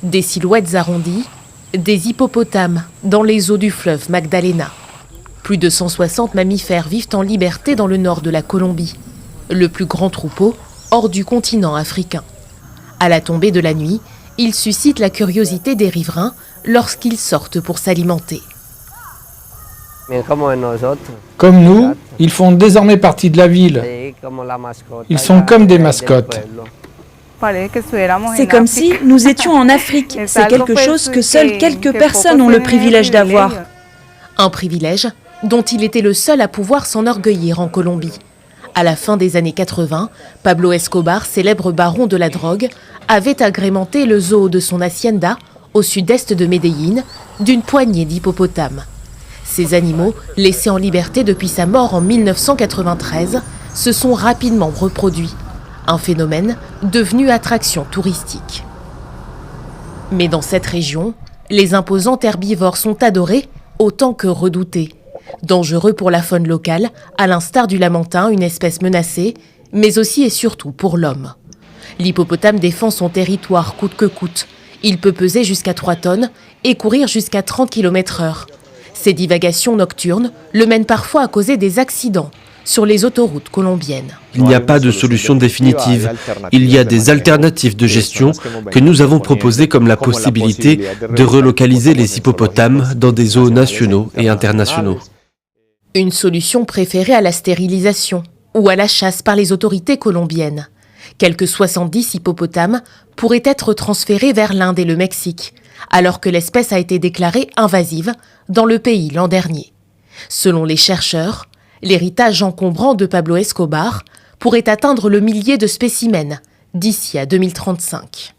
Des silhouettes arrondies, des hippopotames dans les eaux du fleuve Magdalena. Plus de 160 mammifères vivent en liberté dans le nord de la Colombie, le plus grand troupeau hors du continent africain. À la tombée de la nuit, ils suscitent la curiosité des riverains lorsqu'ils sortent pour s'alimenter. Comme nous, ils font désormais partie de la ville. Ils sont comme des mascottes. C'est comme si nous étions en Afrique. C'est quelque chose que seules quelques personnes ont le privilège d'avoir. Un privilège dont il était le seul à pouvoir s'enorgueillir en Colombie. À la fin des années 80, Pablo Escobar, célèbre baron de la drogue, avait agrémenté le zoo de son hacienda, au sud-est de Medellín, d'une poignée d'hippopotames. Ces animaux, laissés en liberté depuis sa mort en 1993, se sont rapidement reproduits. Un phénomène devenu attraction touristique. Mais dans cette région, les imposants herbivores sont adorés autant que redoutés. Dangereux pour la faune locale, à l'instar du lamantin, une espèce menacée, mais aussi et surtout pour l'homme. L'hippopotame défend son territoire coûte que coûte. Il peut peser jusqu'à 3 tonnes et courir jusqu'à 30 km/h. Ces divagations nocturnes le mènent parfois à causer des accidents sur les autoroutes colombiennes. Il n'y a pas de solution définitive. Il y a des alternatives de gestion que nous avons proposées, comme la possibilité de relocaliser les hippopotames dans des zoos nationaux et internationaux. Une solution préférée à la stérilisation ou à la chasse par les autorités colombiennes. Quelques 70 hippopotames pourraient être transférés vers l'Inde et le Mexique, alors que l'espèce a été déclarée invasive dans le pays l'an dernier. Selon les chercheurs, l'héritage encombrant de Pablo Escobar pourrait atteindre le millier de spécimens d'ici à 2035.